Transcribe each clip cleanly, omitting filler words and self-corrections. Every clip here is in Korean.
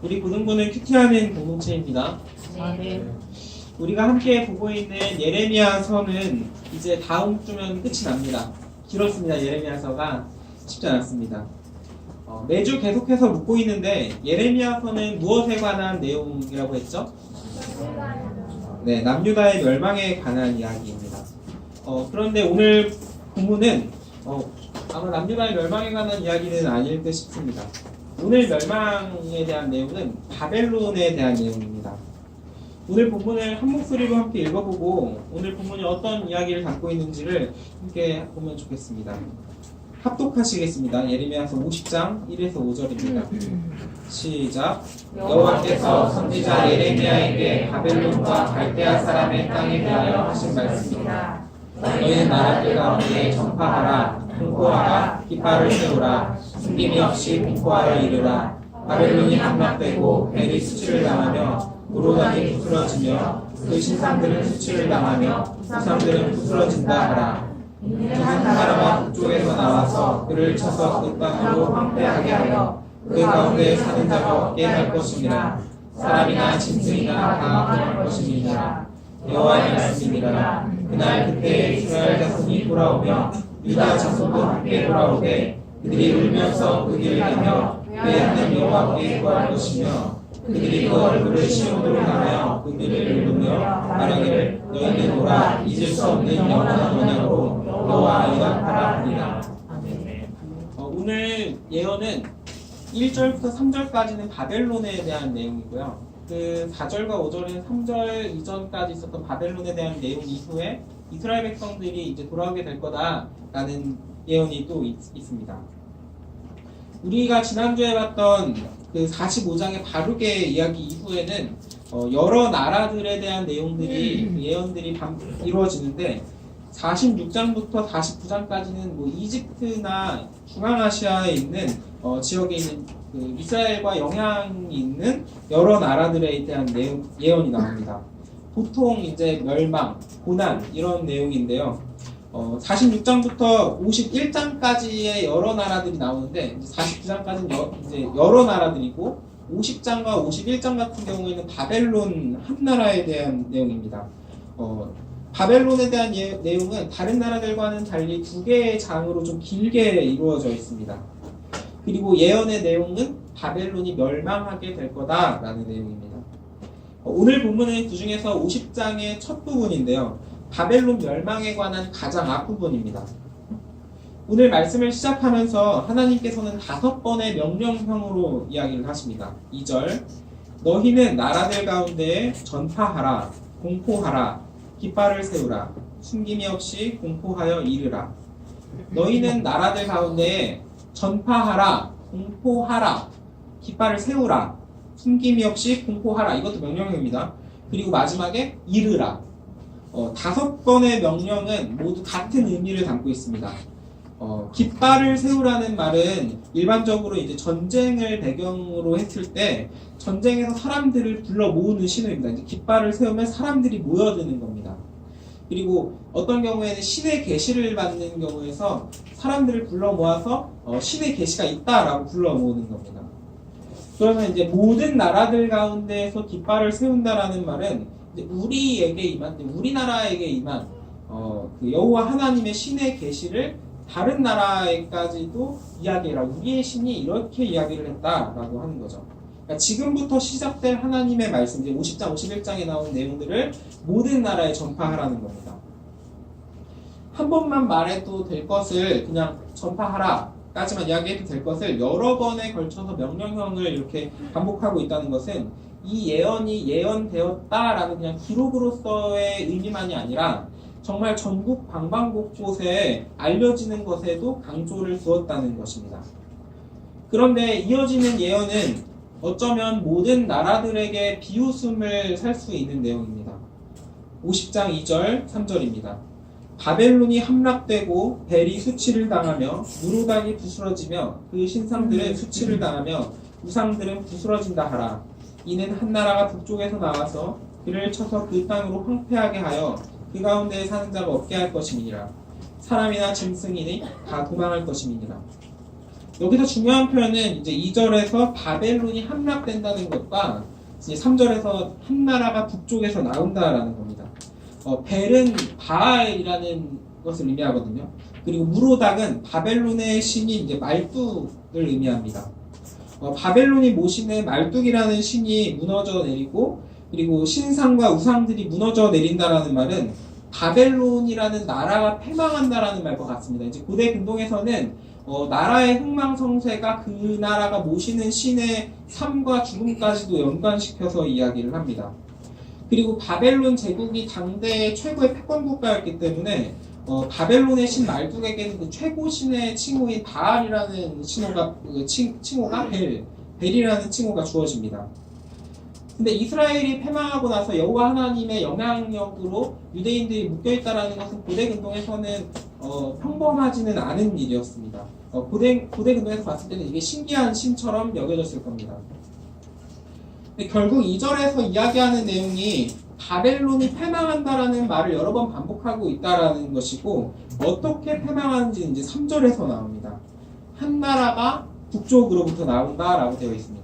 우리 고등부는 큐티하는 공동체입니다. 우리가 함께 보고 있는 예레미야서는 이제 다음 주면 끝이 납니다. 길었습니다. 예레미야서가 쉽지 않았습니다. 매주 계속해서 묻고 있는데 예레미야서는 무엇에 관한 내용이라고 했죠? 네, 남유다의 멸망에 관한 이야기입니다. 그런데 오늘 본문은 아마 남유다의 멸망에 관한 이야기는 아닐 듯 싶습니다. 오늘 멸망에 대한 내용은 바벨론에 대한 내용입니다. 오늘 본문을 한 목소리로 함께 읽어보고 오늘 본문이 어떤 이야기를 담고 있는지를 함께 보면 좋겠습니다. 합독하시겠습니다. 예레미야서 50장 1에서 5절입니다. 시작. 여호와께서 선지자 예레미야에게 바벨론과 갈대아 사람의 땅에 대하여 하신 말씀입니다. 너희는 나라들 가운데 전파하라, 공포하라, 깃발을 세우라, 숨김이 없이 공포하여 이르라. 바벨론이 함락되고 벨이 수치를 당하며 우로단이 부스러지며 그 신상들은 수치를 당하며 우상들은 부스러진다 하라. 이는 한 나라가 북쪽에서 나와서 그를 쳐서 그 땅으로 황폐하게 하여 그 가운데 사는 자가 없게 할 것이니라. 사람이나 짐승이나 다 망할 것이니라. 여호와의 말씀이니라. 그날 그때에 이스라엘 자손이 돌아오며 유다 자손도 함께 돌아오되 그들이 울면서 그 길을 가며 그의 하나님 여호와께 구할 것이며 그들이 그 얼굴을 시온으로 향하여 그들을 읽으며 말하기를 너희는 오라 잊을 수 없는 영원한 언약으로 너와 연합하라 하니라. 오늘 예언은 1절부터 3절까지는 바벨론에 대한 내용이고요. 그 4절과 5절은 3절 이전까지 있었던 바벨론에 대한 내용 이후에 이스라엘 백성들이 이제 돌아오게 될 거다라는 예언이 또 있습니다. 우리가 지난주에 봤던 그 45장의 바룩의 이야기 이후에는 여러 나라들에 대한 내용들이 예언들이 이루어지는데 46장부터 49장까지는 뭐 이집트나 중앙아시아에 있는 지역에 있는 그 이스라엘과 영향이 있는 여러 나라들에 대한 예언이 나옵니다. 보통 이제 멸망, 고난 이런 내용인데요. 46장부터 51장까지의 여러 나라들이 나오는데 49장까지는 이제 여러 나라들이고 50장과 51장 같은 경우에는 바벨론 한 나라에 대한 내용입니다. 바벨론에 대한 내용은 다른 나라들과는 달리 두 개의 장으로 좀 길게 이루어져 있습니다. 그리고 예언의 내용은 바벨론이 멸망하게 될 거다라는 내용입니다. 오늘 본문은 그 중에서 50장의 첫 부분인데요. 바벨론 멸망에 관한 가장 앞부분입니다. 오늘 말씀을 시작하면서 하나님께서는 5번의 명령형으로 이야기를 하십니다. 2절 너희는 나라들 가운데 전파하라, 공포하라, 깃발을 세우라, 숨김이 없이 공포하여 이르라. 너희는 나라들 가운데 전파하라, 공포하라, 깃발을 세우라, 숨김이 없이 공포하라. 이것도 명령입니다. 그리고 마지막에 이르라. 5번의 명령은 모두 같은 의미를 담고 있습니다. 깃발을 세우라는 말은 일반적으로 이제 전쟁을 배경으로 했을 때 전쟁에서 사람들을 불러 모으는 신호입니다. 이제 깃발을 세우면 사람들이 모여드는 겁니다. 그리고 어떤 경우에는 신의 계시를 받는 경우에서 사람들을 불러 모아서 신의 계시가 있다라고 불러 모으는 겁니다. 그러면 이제 모든 나라들 가운데에서 깃발을 세운다라는 말은 우리에게 임한, 우리나라에게 임한 그 여호와 하나님의 신의 계시를 다른 나라에까지도 이야기해라. 우리의 신이 이렇게 이야기를 했다라고 하는 거죠. 그러니까 지금부터 시작될 하나님의 말씀, 이제 50장, 51장에 나온 내용들을 모든 나라에 전파하라는 겁니다. 한 번만 말해도 될 것을 그냥 전파하라 까지만 이야기해도 될 것을 여러 번에 걸쳐서 명령형을 이렇게 반복하고 있다는 것은 이 예언이 예언되었다라는 그냥 기록으로서의 의미만이 아니라 정말 전국 방방곳곳에 알려지는 것에도 강조를 두었다는 것입니다. 그런데 이어지는 예언은 어쩌면 모든 나라들에게 비웃음을 살 수 있는 내용입니다. 50장 2절 3절입니다. 바벨론이 함락되고 벨이 수치를 당하며 누르단이 부스러지며 그 신상들은 수치를 당하며 우상들은 부스러진다 하라. 이는 한 나라가 북쪽에서 나와서 그를 쳐서 그 땅으로 황폐하게 하여 그 가운데에 사는 자가 없게 할 것임이니라. 사람이나 짐승이니 다 도망할 것임이니라. 여기서 중요한 표현은 이제 2절에서 바벨론이 함락된다는 것과 이제 3절에서 한 나라가 북쪽에서 나온다라는 겁니다. 벨은 바알이라는 것을 의미하거든요. 그리고 무로닥은 바벨론의 신이 이제 말뚝을 의미합니다. 바벨론이 모시는 말뚝이라는 신이 무너져 내리고 그리고 신상과 우상들이 무너져 내린다라는 말은 바벨론이라는 나라가 패망한다라는 말과 같습니다. 이제 고대 근동에서는 나라의 흥망성쇠가 그 나라가 모시는 신의 삶과 죽음까지도 연관시켜서 이야기를 합니다. 그리고 바벨론 제국이 당대의 최고의 패권 국가였기 때문에 바벨론의 신 말뚝에게는 그 최고 신의 칭호인 바알이라는 칭호가 벨이라는 칭호가 주어집니다. 근데 이스라엘이 패망하고 나서 여호와 하나님의 영향력으로 유대인들이 묶여있다라는 것은 고대 근동에서는 평범하지는 않은 일이었습니다. 고대 근동에서 봤을 때는 이게 신기한 신처럼 여겨졌을 겁니다. 근데 결국 2절에서 이야기하는 내용이 바벨론이 패망한다라는 말을 여러 번 반복하고 있다라는 것이고 어떻게 패망하는지 이제 3절에서 나옵니다. 한 나라가 북쪽으로부터 나온다라고 되어 있습니다.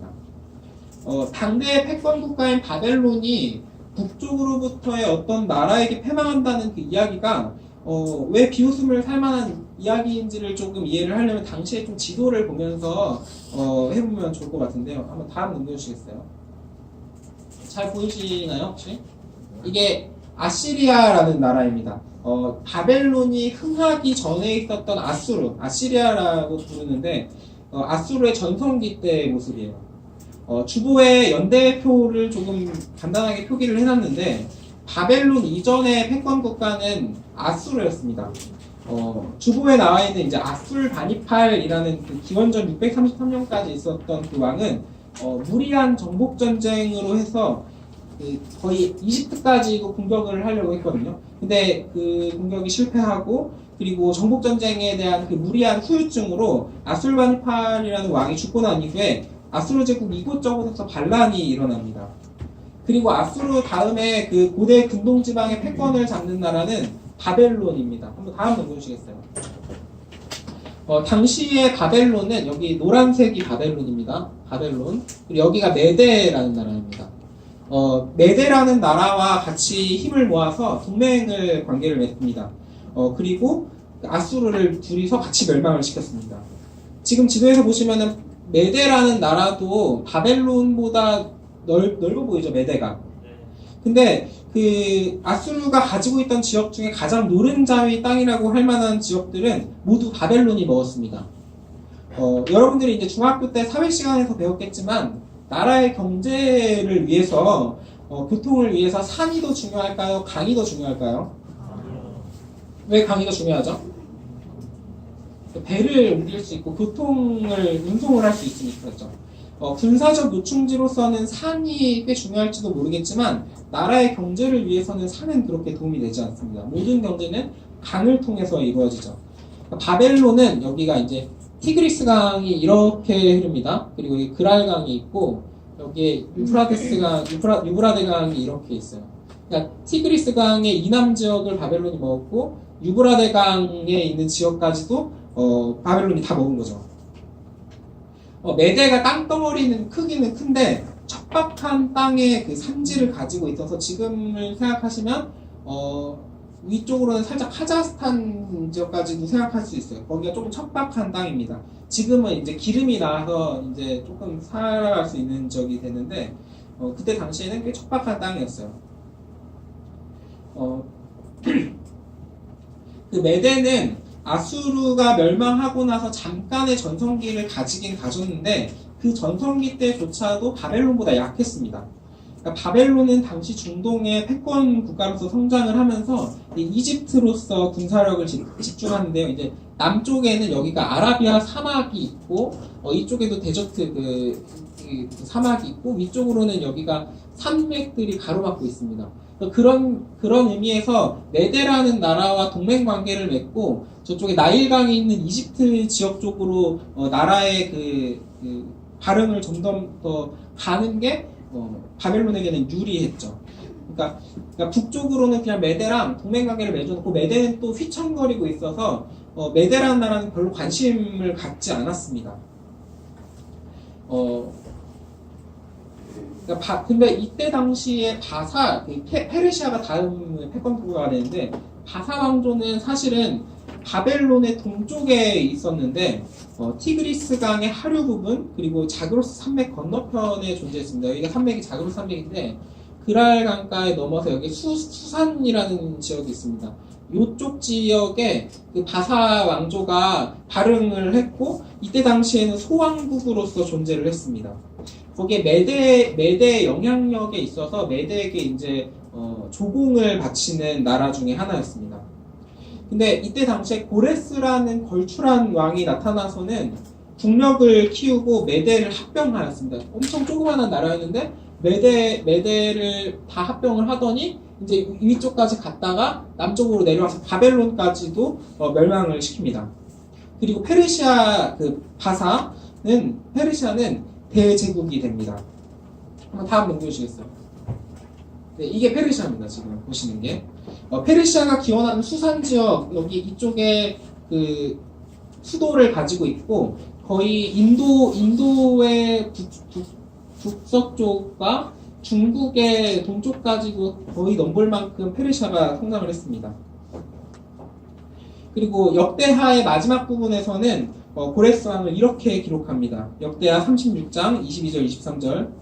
당대의 패권 국가인 바벨론이 북쪽으로부터의 어떤 나라에게 패망한다는 그 이야기가 왜 비웃음을 살 만한 이야기인지를 조금 이해를 하려면 당시에 좀 지도를 보면서 해보면 좋을 것 같은데요. 한번 다음 넘겨주시겠어요? 잘 보이시나요 혹시? 이게 아시리아라는 나라입니다. 바벨론이 흥하기 전에 있었던 아시리아라고 부르는데 아수르의 전성기 때의 모습이에요. 주보의 연대표를 조금 간단하게 표기를 해놨는데 바벨론 이전의 패권 국가는 아수르였습니다. 주보에 나와 있는 이제 아술바니팔이라는 그 기원전 633년까지 있었던 그 왕은 무리한 정복 전쟁으로 해서 거의 이집트까지도 공격을 하려고 했거든요. 근데 그 공격이 실패하고 그리고 정복 전쟁에 대한 그 무리한 후유증으로 아술바니팔이라는 왕이 죽고 난 이후에 아수르 제국 이곳저곳에서 반란이 일어납니다. 그리고 아수르 다음에 그 고대 근동 지방의 패권을 잡는 나라는 바벨론입니다. 한번 다음 넘겨주시겠어요? 당시의 바벨론은 여기 노란색이 바벨론입니다. 바벨론. 그리고 여기가 메데라는 나라입니다. 메데라는 나라와 같이 힘을 모아서 동맹을 관계를 맺습니다. 그리고 아수르를 둘이서 같이 멸망을 시켰습니다. 지금 지도에서 보시면은 메데라는 나라도 바벨론보다 넓어 보이죠, 메데가. 근데 그 아수르가 가지고 있던 지역 중에 가장 노른자위 땅이라고 할 만한 지역들은 모두 바벨론이 먹었습니다. 여러분들이 이제 중학교 때 사회 시간에서 배웠겠지만 나라의 경제를 위해서 교통을 위해서 산이 더 중요할까요? 강이 더 중요할까요? 왜 강이 더 중요하죠? 배를 옮길 수 있고 교통을 운송을 할 수 있으니까 그렇죠. 군사적 요충지로서는 산이 꽤 중요할지도 모르겠지만 나라의 경제를 위해서는 산은 그렇게 도움이 되지 않습니다. 모든 경제는 강을 통해서 이루어지죠. 바벨론은 여기가 이제 티그리스 강이 이렇게 흐릅니다. 그리고 이 그랄 강이 있고 여기에 유브라데 강이 이렇게 있어요. 그러니까 티그리스 강의 이남 지역을 바벨론이 먹었고 유브라데 강에 있는 지역까지도 바벨론이 다 먹은 거죠. 메데가 땅덩어리는 크기는 큰데 척박한 땅의 그 산지를 가지고 있어서 지금을 생각하시면 위쪽으로는 살짝 카자흐스탄 지역까지도 생각할 수 있어요. 거기가 조금 척박한 땅입니다. 지금은 이제 기름이 나와서 이제 조금 살아갈 수 있는 지역이 되는데 그때 당시에는 꽤 척박한 땅이었어요. 그 메데는 아수르가 멸망하고 나서 잠깐의 전성기를 가지긴 가졌는데 그 전성기 때조차도 바벨론보다 약했습니다. 그러니까 바벨론은 당시 중동의 패권 국가로서 성장을 하면서 이집트로서 군사력을 집중하는데요. 이제 남쪽에는 여기가 아라비아 사막이 있고 이쪽에도 데저트 그 사막이 있고 위쪽으로는 여기가 산맥들이 가로막고 있습니다. 그런 의미에서 메데라는 나라와 동맹 관계를 맺고 저쪽에 나일강이 있는 이집트 지역 쪽으로 나라의 그 발흥을 점점 더 가는 게 바벨론에게는 유리했죠. 그러니까 북쪽으로는 그냥 메데랑 동맹 관계를 맺어놓고 메데는 또 휘청거리고 있어서 메데라는 나라는 별로 관심을 갖지 않았습니다. 근데 이때 당시에 바사, 페르시아가 다음 패권국가가 되는데 바사 왕조는 사실은 바벨론의 동쪽에 있었는데 티그리스 강의 하류 부분 그리고 자그로스 산맥 건너편에 존재했습니다. 여기가 산맥이 자그로스 산맥인데 그랄 강가에 넘어서 여기 수산이라는 지역이 있습니다. 이쪽 지역에 그 바사 왕조가 발흥을 했고 이때 당시에는 소왕국으로서 존재를 했습니다. 거기에 메대 영향력에 있어서 메대에게 이제 조공을 바치는 나라 중에 하나였습니다. 근데 이때 당시에 고레스라는 걸출한 왕이 나타나서는 국력을 키우고 메대를 합병하였습니다. 엄청 조그마한 나라였는데 메대를 다 합병을 하더니 이제 위쪽까지 갔다가 남쪽으로 내려와서 바벨론까지도 멸망을 시킵니다. 그리고 페르시아 페르시아는 대제국이 됩니다. 한번 다음 넘겨주시겠어요? 네, 이게 페르시아입니다. 지금 보시는 게 페르시아가 기원하는 수산 지역 여기 이쪽에 그 수도를 가지고 있고 거의 인도의 북서쪽과 중국의 동쪽까지도 거의 넘볼 만큼 페르시아가 성장을 했습니다. 그리고 역대하의 마지막 부분에서는 고레스 왕을 이렇게 기록합니다. 역대하 36장 22절 23절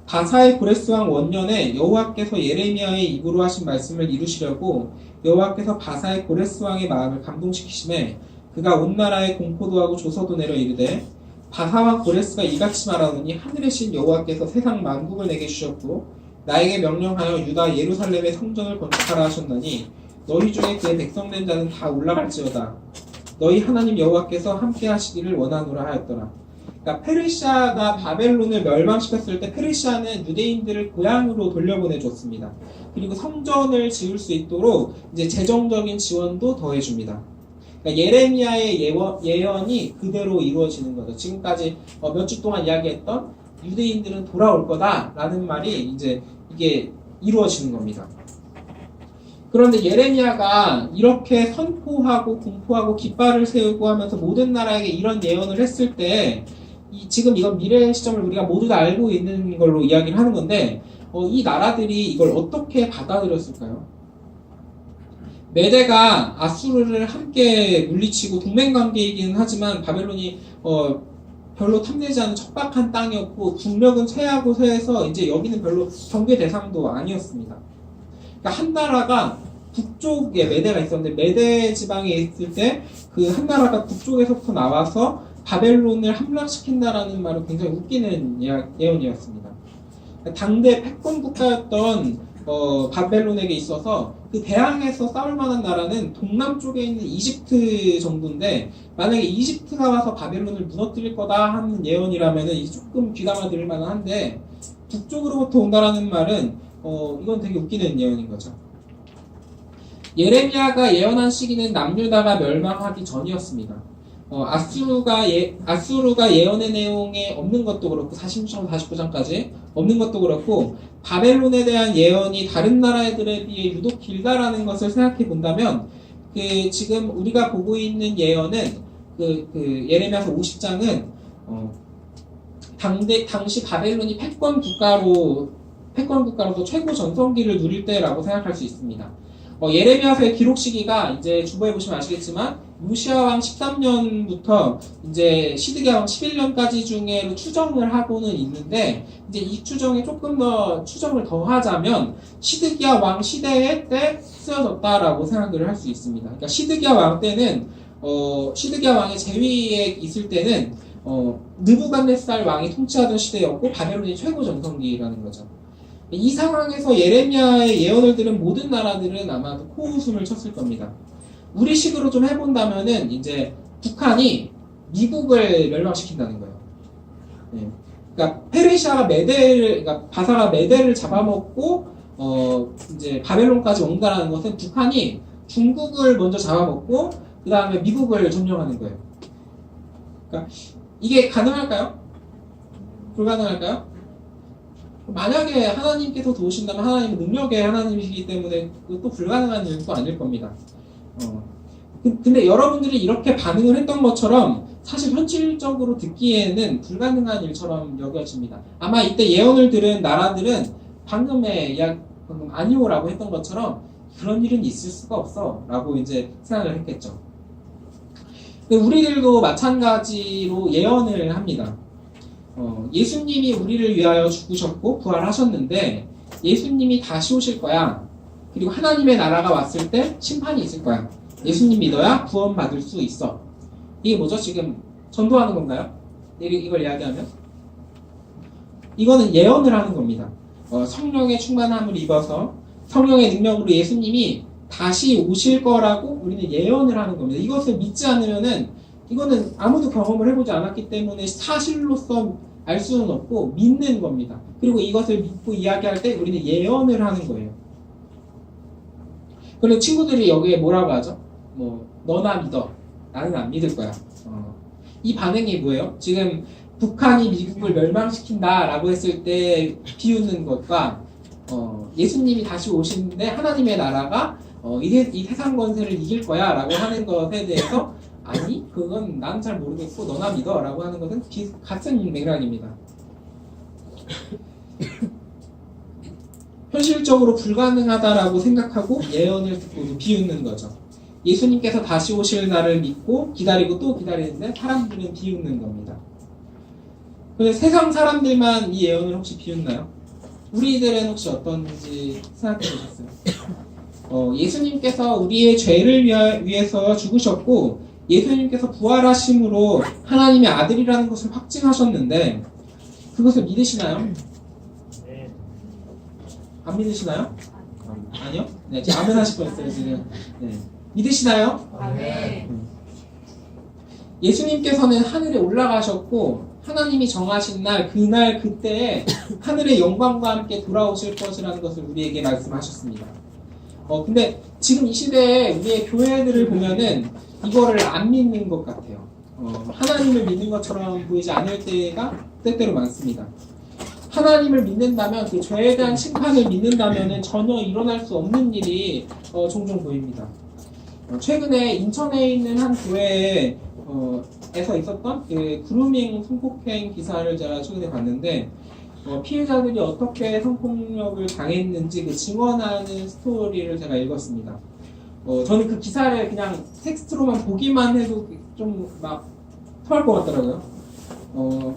바사의 고레스 왕 원년에 여호와께서 예레미야의 입으로 하신 말씀을 이루시려고 여호와께서 바사의 고레스 왕의 마음을 감동시키심에 그가 온 나라에 공포도 하고 조서도 내려 이르되 바사왕 고레스가 이같이 말하노니 하늘의 신 여호와께서 세상 만국을 내게 주셨고 나에게 명령하여 유다 예루살렘의 성전을 건축하라 하셨나니 너희 중에 그의 백성된 자는 다 올라갈지어다. 너희 하나님 여호와께서 함께 하시기를 원하노라 하였더라. 그러니까 페르시아가 바벨론을 멸망시켰을 때 페르시아는 유대인들을 고향으로 돌려보내줬습니다. 그리고 성전을 지을 수 있도록 이제 재정적인 지원도 더해줍니다. 그러니까 예레미야의 예언이 그대로 이루어지는 거죠. 지금까지 몇 주 동안 이야기했던 유대인들은 돌아올 거다라는 말이 이제 이게 이루어지는 겁니다. 그런데 예레미야가 이렇게 선포하고 공포하고 깃발을 세우고 하면서 모든 나라에게 이런 예언을 했을 때 지금 이건 미래의 시점을 우리가 모두 다 알고 있는 걸로 이야기를 하는 건데 이 나라들이 이걸 어떻게 받아들였을까요? 메대가 아수르를 함께 물리치고 동맹관계이기는 하지만 바벨론이 별로 탐내지 않은 척박한 땅이었고 국력은 쇠하고 쇠해서 이제 여기는 별로 경계 대상도 아니었습니다. 그러니까 한 나라가 북쪽에 메대가 있었는데 메대 지방에 있을 때 그 한 나라가 북쪽에서부터 나와서 바벨론을 함락시킨다라는 말은 굉장히 웃기는 예언이었습니다. 당대 패권 국가였던 바벨론에게 있어서 그 대항해서 싸울 만한 나라는 동남쪽에 있는 이집트 정도인데 만약에 이집트가 와서 바벨론을 무너뜨릴 거다 하는 예언이라면 조금 귀담아 들을 만한데 북쪽으로부터 온다라는 말은 이건 되게 웃기는 예언인 거죠. 예레미야가 예언한 시기는 남유다가 멸망하기 전이었습니다. 아수르가 예언의 내용에 없는 것도 그렇고 46장 49장까지 없는 것도 그렇고 바벨론에 대한 예언이 다른 나라들에 비해 유독 길다라는 것을 생각해 본다면 지금 우리가 보고 있는 예언은 예레미야서 50장은 당시 바벨론이 패권 국가로서 최고 전성기를 누릴 때라고 생각할 수 있습니다. 예레미야서의 기록 시기가 이제 주보에 보시면 아시겠지만 요시야 왕 13년부터 이제 시드기야 왕 11년까지 중에 추정을 하고는 있는데 이제 이 추정에 조금 더 추정을 더 하자면 시드기야 왕 시대에 때 쓰여졌다라고 생각을 할 수 있습니다. 그러니까 시드기야 왕 때는 시드기야 왕의 재위에 있을 때는 느부갓네살 왕이 통치하던 시대였고 바벨론이 최고 전성기라는 거죠. 이 상황에서 예레미야의 예언을 들은 모든 나라들은 아마도 코웃음을 쳤을 겁니다. 우리식으로 좀 해본다면은 이제 북한이 미국을 멸망시킨다는 거예요. 네. 그러니까 페르시아가 그러니까 바사가 메대를 잡아먹고 이제 바벨론까지 온다라는 것은 북한이 중국을 먼저 잡아먹고 그 다음에 미국을 점령하는 거예요. 그러니까 이게 가능할까요? 불가능할까요? 만약에 하나님께서 도우신다면 하나님은 능력의 하나님이시기 때문에 또 불가능한 일은 또 아닐 겁니다. 근데 여러분들이 이렇게 반응을 했던 것처럼 사실 현실적으로 듣기에는 불가능한 일처럼 여겨집니다. 아마 이때 예언을 들은 나라들은 방금의 방금 아니오라고 했던 것처럼 그런 일은 있을 수가 없어 라고 이제 생각을 했겠죠. 우리들도 마찬가지로 예언을 합니다. 예수님이 우리를 위하여 죽으셨고 부활하셨는데 예수님이 다시 오실 거야. 그리고 하나님의 나라가 왔을 때 심판이 있을 거야. 예수님 믿어야 구원받을 수 있어. 이게 뭐죠? 지금 전도하는 건가요? 이걸 이야기하면? 이거는 예언을 하는 겁니다. 성령의 충만함을 입어서 성령의 능력으로 예수님이 다시 오실 거라고 우리는 예언을 하는 겁니다. 이것을 믿지 않으면은 이거는 아무도 경험을 해보지 않았기 때문에 사실로서 알 수는 없고 믿는 겁니다. 그리고 이것을 믿고 이야기할 때 우리는 예언을 하는 거예요. 그리고 친구들이 여기에 뭐라고 하죠? 너나 믿어. 나는 안 믿을 거야. 이 반응이 뭐예요? 지금 북한이 미국을 멸망시킨다라고 했을 때 비웃는 것과 예수님이 다시 오시는데 하나님의 나라가 이 세상 권세를 이길 거야 라고 하는 것에 대해서 아니 그건 난 잘 모르겠고 너나 믿어 라고 하는 것은 같은 맥락입니다. 현실적으로 불가능하다라고 생각하고 예언을 듣고 비웃는 거죠. 예수님께서 다시 오실 날을 믿고 기다리고 또 기다리는데 사람들은 비웃는 겁니다. 근데 세상 사람들만 이 예언을 혹시 비웃나요? 우리들은 혹시 어떤지 생각해 보셨어요? 예수님께서 우리의 죄를 위해서 죽으셨고 예수님께서 부활하심으로 하나님의 아들이라는 것을 확증하셨는데 그것을 믿으시나요? 네. 안 믿으시나요? 아니요? 네, 지금 아멘 하실 뻔했어요 지금. 네. 믿으시나요? 네. 예수님께서는 하늘에 올라가셨고 하나님이 정하신 날 그날 그때에 하늘의 영광과 함께 돌아오실 것이라는 것을 우리에게 말씀하셨습니다. 근데 지금 이 시대에 우리의 교회들을 보면은 이거를 안 믿는 것 같아요. 하나님을 믿는 것처럼 보이지 않을 때가 때때로 많습니다. 하나님을 믿는다면 그 죄에 대한 심판을 믿는다면은 전혀 일어날 수 없는 일이 종종 보입니다. 최근에 인천에 있는 한 교회에 에서 있었던 그 그루밍 성폭행 기사를 제가 최근에 봤는데 피해자들이 어떻게 성폭력을 당했는지 그 증언하는 스토리를 제가 읽었습니다. 저는 그 기사를 그냥 텍스트로만 보기만 해도 좀 막 토할 것 같더라고요.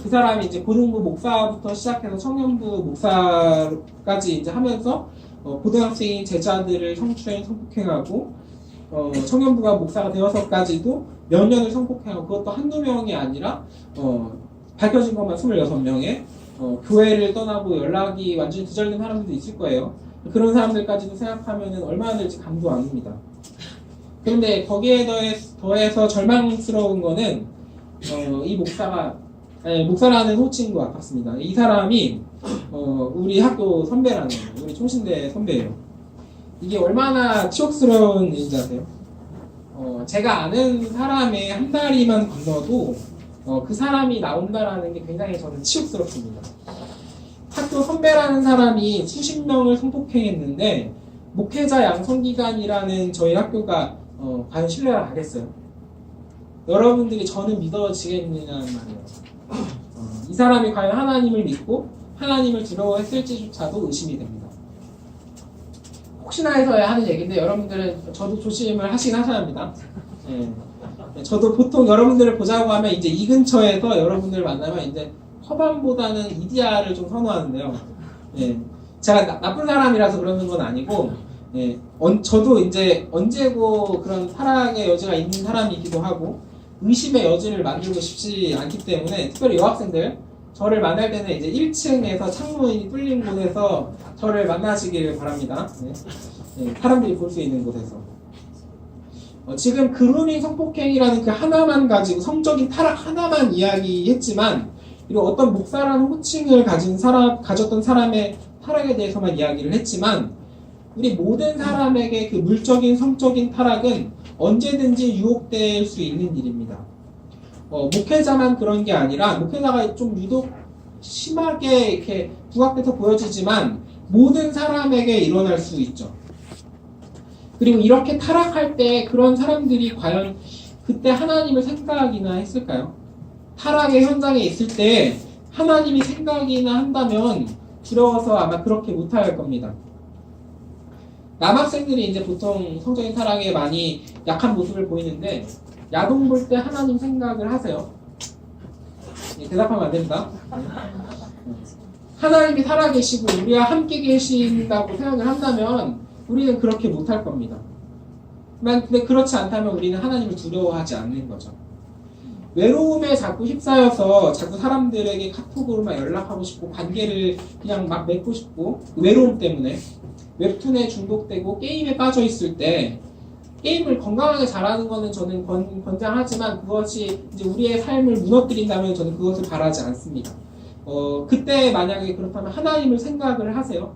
그 사람이 이제 고등부 목사부터 시작해서 청년부 목사까지 이제 하면서 고등학생인 제자들을 성추행, 성폭행하고 청년부가 목사가 되어서까지도 몇 년을 성폭행하고 그것도 한두 명이 아니라 밝혀진 것만 26명에 교회를 떠나고 연락이 완전히 두절된 사람들도 있을 거예요. 그런 사람들까지도 생각하면 얼마나 될지 감도 안 옵니다. 그런데 거기에 더해서 절망스러운 거는 이 목사라는 호칭과 아깝습니다. 이 사람이 우리 학교 선배라는 거예요. 우리 총신대 선배예요. 이게 얼마나 치욕스러운 일인지 아세요? 제가 아는 사람의 한 다리만 건너도 그 사람이 나온다라는 게 굉장히 저는 치욕스럽습니다. 학교 선배라는 사람이 수십 명을 성폭행했는데 목회자 양성기관이라는 저희 학교가 과연 신뢰를 하겠어요? 여러분들이 저는 믿어지겠느냐는 말이에요. 이 사람이 과연 하나님을 믿고 하나님을 두려워했을지조차도 의심이 됩니다. 혹시나 해서야 하는 얘기인데 여러분들은 저도 조심을 하시긴 하셔야 합니다. 네. 저도 보통 여러분들을 보자고 하면 이제 이 근처에서 여러분들을 만나면 이제 허반보다는 이디야를 좀 선호하는데요. 네. 제가 나쁜 사람이라서 그러는 건 아니고, 네. 저도 이제 언제고 그런 타락의 여지가 있는 사람이기도 하고, 의심의 여지를 만들고 싶지 않기 때문에, 특별히 여학생들, 저를 만날 때는 이제 1층에서 창문이 뚫린 곳에서 저를 만나시기를 바랍니다. 네. 네. 사람들이 볼 수 있는 곳에서. 지금 그루밍 성폭행이라는 그 하나만 가지고 성적인 타락 하나만 이야기했지만 그리고 어떤 목사라는 호칭을 가졌던 사람의 타락에 대해서만 이야기를 했지만 우리 모든 사람에게 그 물적인 성적인 타락은 언제든지 유혹될 수 있는 일입니다. 목회자만 그런 게 아니라 목회자가 좀 유독 심하게 이렇게 부각돼서 보여지지만 모든 사람에게 일어날 수 있죠. 그리고 이렇게 타락할 때 그런 사람들이 과연 그때 하나님을 생각이나 했을까요? 타락의 현장에 있을 때 하나님이 생각이나 한다면 두려워서 아마 그렇게 못할 겁니다. 남학생들이 이제 보통 성적인 타락에 많이 약한 모습을 보이는데 야동 볼 때 하나님 생각을 하세요? 예, 대답하면 안 됩니다. 하나님이 살아계시고 우리와 함께 계신다고 생각을 한다면 우리는 그렇게 못할 겁니다. 근데 그렇지 않다면 우리는 하나님을 두려워하지 않는 거죠. 외로움에 자꾸 휩싸여서 자꾸 사람들에게 카톡으로만 연락하고 싶고 관계를 그냥 막 맺고 싶고 외로움 때문에 웹툰에 중독되고 게임에 빠져 있을 때 게임을 건강하게 잘하는 거는 저는 권장하지만 그것이 이제 우리의 삶을 무너뜨린다면 저는 그것을 바라지 않습니다. 그때 만약에 그렇다면 하나님을 생각을 하세요.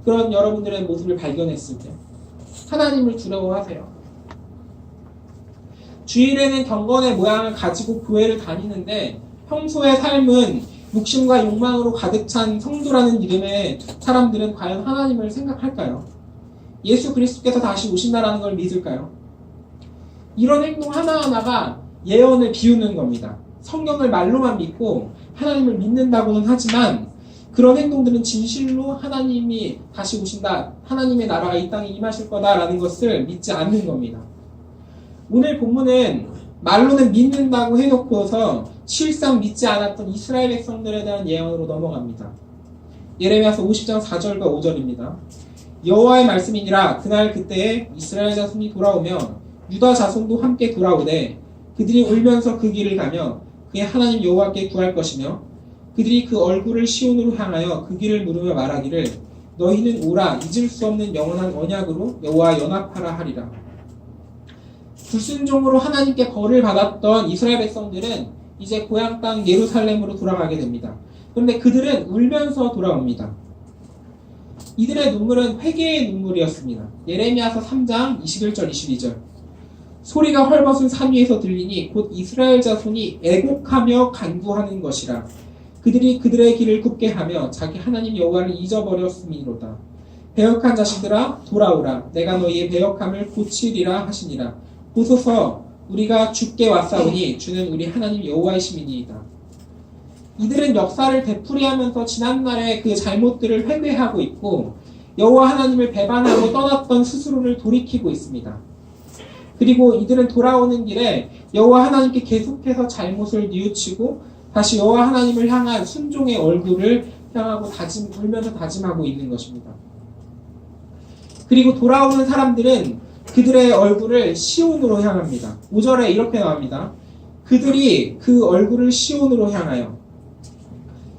그런 여러분들의 모습을 발견했을 때 하나님을 두려워하세요. 주일에는 경건의 모양을 가지고 교회를 다니는데 평소의 삶은 욕심과 욕망으로 가득 찬 성도라는 이름의 사람들은 과연 하나님을 생각할까요? 예수 그리스도께서 다시 오신다라는 걸 믿을까요? 이런 행동 하나하나가 예언을 비우는 겁니다. 성경을 말로만 믿고 하나님을 믿는다고는 하지만 그런 행동들은 진실로 하나님이 다시 오신다, 하나님의 나라가 이 땅에 임하실 거다라는 것을 믿지 않는 겁니다. 오늘 본문은 말로는 믿는다고 해놓고서 실상 믿지 않았던 이스라엘 백성들에 대한 예언으로 넘어갑니다. 예레미야서 50장 4절과 5절입니다. 여호와의 말씀이니라 그날 그때에 이스라엘 자손이 돌아오며 유다 자손도 함께 돌아오되 그들이 울면서 그 길을 가며 그의 하나님 여호와께 구할 것이며 그들이 그 얼굴을 시온으로 향하여 그 길을 물으며 말하기를 너희는 오라 잊을 수 없는 영원한 언약으로 여호와 연합하라 하리라. 불순종으로 하나님께 벌을 받았던 이스라엘 백성들은 이제 고향 땅 예루살렘으로 돌아가게 됩니다. 그런데 그들은 울면서 돌아옵니다. 이들의 눈물은 회개의 눈물이었습니다. 예레미야서 3장 21절 22절 소리가 헐벗은 산 위에서 들리니 곧 이스라엘 자손이 애곡하며 간구하는 것이라. 그들이 그들의 길을 굽게 하며 자기 하나님 여호와를 잊어버렸음이로다. 배역한 자식들아 돌아오라. 내가 너희의 배역함을 고치리라 하시니라. 보소서 우리가 주께 왔사오니 주는 우리 하나님 여호와이심이니이다. 이들은 역사를 되풀이하면서 지난날의 그 잘못들을 회개하고 있고 여호와 하나님을 배반하고 떠났던 스스로를 돌이키고 있습니다. 그리고 이들은 돌아오는 길에 여호와 하나님께 계속해서 잘못을 뉘우치고 다시 여호와 하나님을 향한 순종의 얼굴을 향하고 울면서 다짐하고 있는 것입니다. 그리고 돌아오는 사람들은 그들의 얼굴을 시온으로 향합니다. 5절에 이렇게 나옵니다. 그들이 그 얼굴을 시온으로 향하여.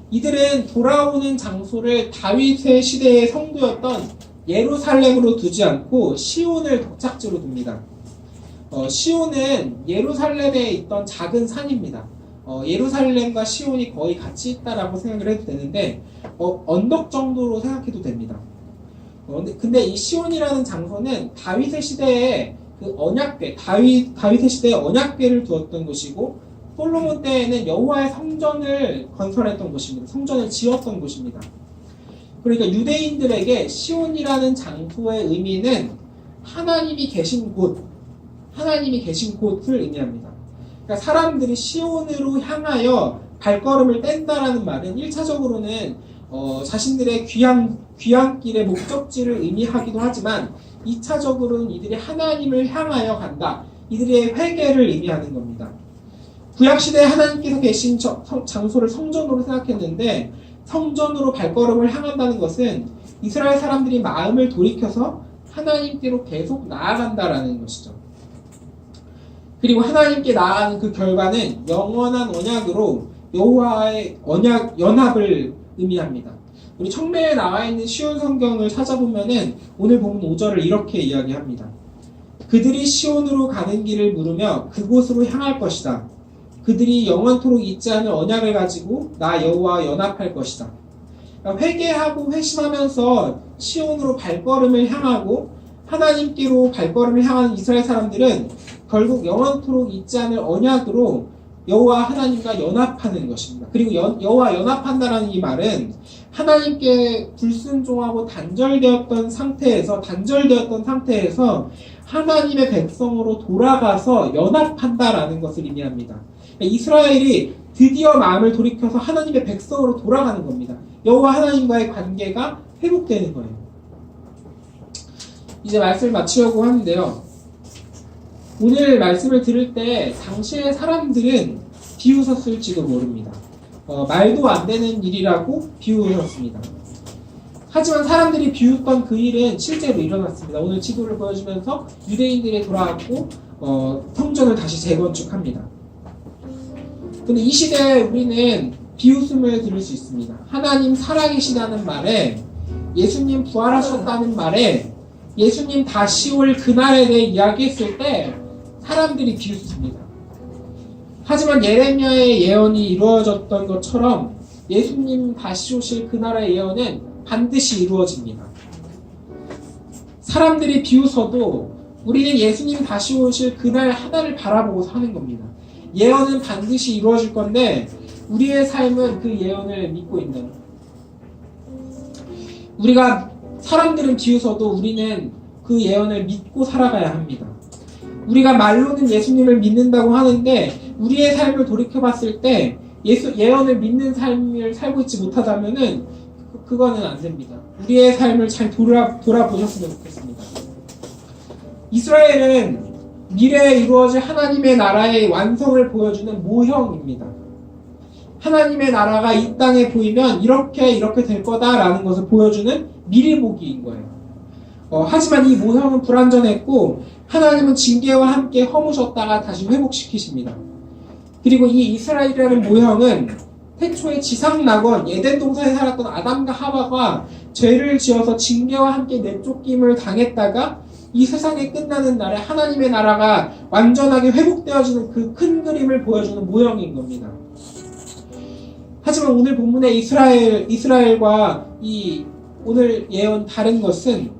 이들은 돌아오는 장소를 다윗의 시대의 성도였던 예루살렘으로 두지 않고 시온을 도착지로 둡니다. 시온은 예루살렘에 있던 작은 산입니다. 예루살렘과 시온이 거의 같이 있다라고 생각을 해도 되는데 언덕 정도로 생각해도 됩니다. 근데 이 시온이라는 장소는 다윗의 시대에 그 언약궤, 다윗의 시대에 언약궤를 두었던 곳이고 솔로몬 때에는 여호와의 성전을 건설했던 곳입니다. 성전을 지었던 곳입니다. 그러니까 유대인들에게 시온이라는 장소의 의미는 하나님이 계신 곳, 하나님이 계신 곳을 의미합니다. 그러니까 사람들이 시온으로 향하여 발걸음을 뗀다라는 말은 1차적으로는 자신들의 귀향길의 목적지를 의미하기도 하지만 2차적으로는 이들이 하나님을 향하여 간다. 이들의 회개를 의미하는 겁니다. 구약시대에 하나님께서 계신 장소를 성전으로 생각했는데 성전으로 발걸음을 향한다는 것은 이스라엘 사람들이 마음을 돌이켜서 하나님께로 계속 나아간다라는 것이죠. 그리고 하나님께 나아가는 그 결과는 영원한 언약으로 여호와의 언약 연합을 의미합니다. 우리 청매에 나와 있는 시온 성경을 찾아보면은 오늘 본문 5절을 이렇게 이야기합니다. 그들이 시온으로 가는 길을 물으며 그곳으로 향할 것이다. 그들이 영원토록 잊지 않을 언약을 가지고 나 여호와와 연합할 것이다. 그러니까 회개하고 회심하면서 시온으로 발걸음을 향하고 하나님께로 발걸음을 향하는 이스라엘 사람들은 결국 영원토록 잊지 않을 언약으로 여호와 하나님과 연합하는 것입니다. 그리고 여호와 연합한다라는 이 말은 하나님께 불순종하고 단절되었던 상태에서 하나님의 백성으로 돌아가서 연합한다라는 것을 의미합니다. 그러니까 이스라엘이 드디어 마음을 돌이켜서 하나님의 백성으로 돌아가는 겁니다. 여호와 하나님과의 관계가 회복되는 거예요. 이제 말씀을 마치려고 하는데요. 오늘 말씀을 들을 때 당시의 사람들은 비웃었을지도 모릅니다. 말도 안 되는 일이라고 비웃었습니다. 하지만 사람들이 비웃던 그 일은 실제로 일어났습니다. 오늘 지도를 보여주면서 유대인들이 돌아왔고 성전을 다시 재건축합니다. 근데 이 시대에 우리는 비웃음을 들을 수 있습니다. 하나님 살아계시다는 말에, 예수님 부활하셨다는 말에, 예수님 다시 올 그날에 대해 이야기했을 때 사람들이 비웃습니다. 하지만 예레미야의 예언이 이루어졌던 것처럼 예수님 다시 오실 그날의 예언은 반드시 이루어집니다. 사람들이 비웃어도 우리는 예수님 다시 오실 그날 하나를 바라보고 사는 겁니다. 예언은 반드시 이루어질 건데 우리의 삶은 그 예언을 믿고 있는, 우리가 사람들은 비웃어도 우리는 그 예언을 믿고 살아가야 합니다. 우리가 말로는 예수님을 믿는다고 하는데 우리의 삶을 돌이켜봤을 때 예언을 믿는 삶을 살고 있지 못하다면은 그거는 안 됩니다. 우리의 삶을 잘 돌아보셨으면 좋겠습니다. 이스라엘은 미래에 이루어질 하나님의 나라의 완성을 보여주는 모형입니다. 하나님의 나라가 이 땅에 보이면 이렇게 될 거다라는 것을 보여주는 미리 보기인 거예요. 하지만 이 모형은 불완전했고 하나님은 징계와 함께 허무셨다가 다시 회복시키십니다. 그리고 이 이스라엘이라는 모형은 태초에 지상낙원 에덴 동산에 살았던 아담과 하와가 죄를 지어서 징계와 함께 내쫓김을 당했다가 이 세상이 끝나는 날에 하나님의 나라가 완전하게 회복되어지는 그 큰 그림을 보여주는 모형인 겁니다. 하지만 오늘 본문의 이스라엘과 이 오늘 예언 다른 것은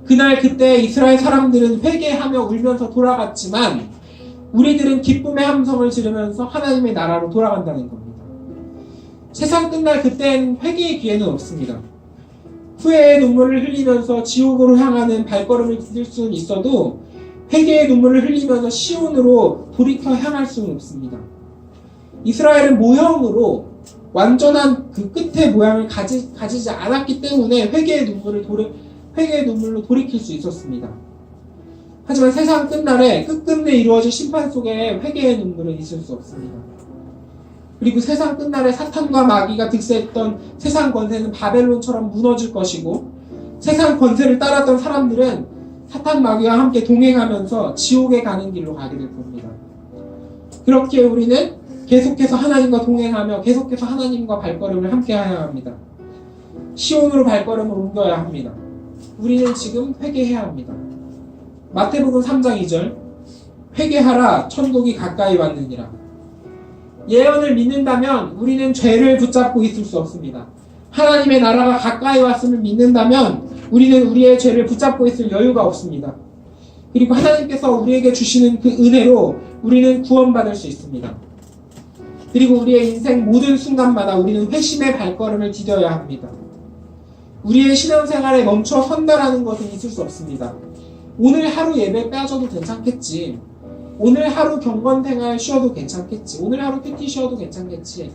그날 그때 이스라엘 사람들은 회개하며 울면서 돌아갔지만 우리들은 기쁨의 함성을 지르면서 하나님의 나라로 돌아간다는 겁니다. 세상 끝날 그때는 회개의 기회는 없습니다. 후회의 눈물을 흘리면서 지옥으로 향하는 발걸음을 디딜 수는 있어도 회개의 눈물을 흘리면서 시온으로 돌이켜 향할 수는 없습니다. 이스라엘은 모형으로 완전한 그 끝의 모양을 가지지 않았기 때문에 회개의 눈물로 돌이킬 수 있었습니다. 하지만 세상 끝날에 끝끝내 이루어질 심판 속에 회개의 눈물은 있을 수 없습니다. 그리고 세상 끝날에 사탄과 마귀가 득세했던 세상 권세는 바벨론처럼 무너질 것이고 세상 권세를 따랐던 사람들은 사탄 마귀와 함께 동행하면서 지옥에 가는 길로 가게 될 겁니다. 그렇게 우리는 계속해서 하나님과 동행하며 계속해서 하나님과 발걸음을 함께 해야 합니다. 시온으로 발걸음을 옮겨야 합니다. 우리는 지금 회개해야 합니다. 마태복음 3장 2절 회개하라 천국이 가까이 왔느니라. 예언을 믿는다면 우리는 죄를 붙잡고 있을 수 없습니다. 하나님의 나라가 가까이 왔음을 믿는다면 우리는 우리의 죄를 붙잡고 있을 여유가 없습니다. 그리고 하나님께서 우리에게 주시는 그 은혜로 우리는 구원받을 수 있습니다. 그리고 우리의 인생 모든 순간마다 우리는 회심의 발걸음을 디뎌야 합니다. 우리의 신앙생활에 멈춰 선다라는 것은 있을 수 없습니다. 오늘 하루 예배 빠져도 괜찮겠지. 오늘 하루 경건생활 쉬어도 괜찮겠지. 오늘 하루 큐티 쉬어도 괜찮겠지.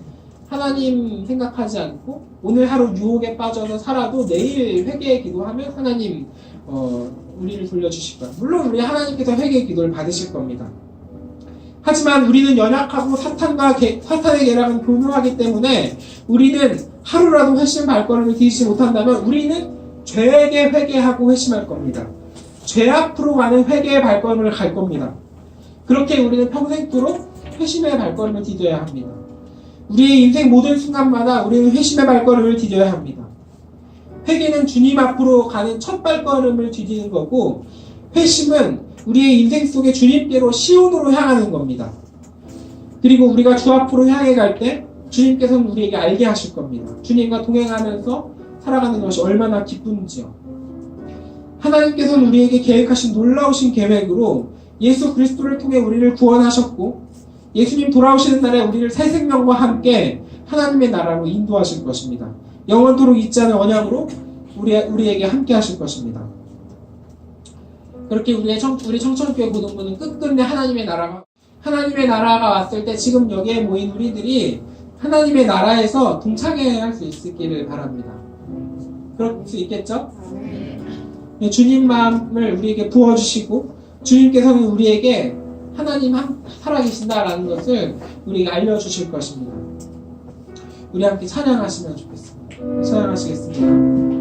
하나님 생각하지 않고 오늘 하루 유혹에 빠져서 살아도 내일 회개의 기도하면 하나님 우리를 돌려주실 거야. 물론 우리 하나님께서 회개의 기도를 받으실 겁니다. 하지만 우리는 연약하고 사탄의 계략은 교묘하기 때문에 우리는 하루라도 회심 발걸음을 디디지 못한다면 우리는 죄에게 회개하고 회심할 겁니다. 죄 앞으로 가는 회개의 발걸음을 갈 겁니다. 그렇게 우리는 평생토록 회심의 발걸음을 디뎌야 합니다. 우리의 인생 모든 순간마다 우리는 회심의 발걸음을 디뎌야 합니다. 회개는 주님 앞으로 가는 첫 발걸음을 디디는 거고 회심은 우리의 인생 속에 주님께로 시온으로 향하는 겁니다. 그리고 우리가 주 앞으로 향해 갈 때 주님께서는 우리에게 알게 하실 겁니다. 주님과 동행하면서 살아가는 것이 얼마나 기쁜지요. 하나님께서는 우리에게 계획하신 놀라우신 계획으로 예수 그리스도를 통해 우리를 구원하셨고 예수님 돌아오시는 날에 우리를 새 생명과 함께 하나님의 나라로 인도하실 것입니다. 영원토록 있지 않은 언약으로 우리에게 함께 하실 것입니다. 그렇게 우리 청천교회 고등부는 끝끝내 하나님의 나라가 왔을 때 지금 여기에 모인 우리들이 하나님의 나라에서 동참해야 할 수 있기를 바랍니다. 그럴 수 있겠죠? 주님 마음을 우리에게 부어주시고 주님께서는 우리에게 하나님 살아계신다라는 것을 우리에게 알려주실 것입니다. 우리 함께 찬양하시면 좋겠습니다. 찬양하시겠습니다.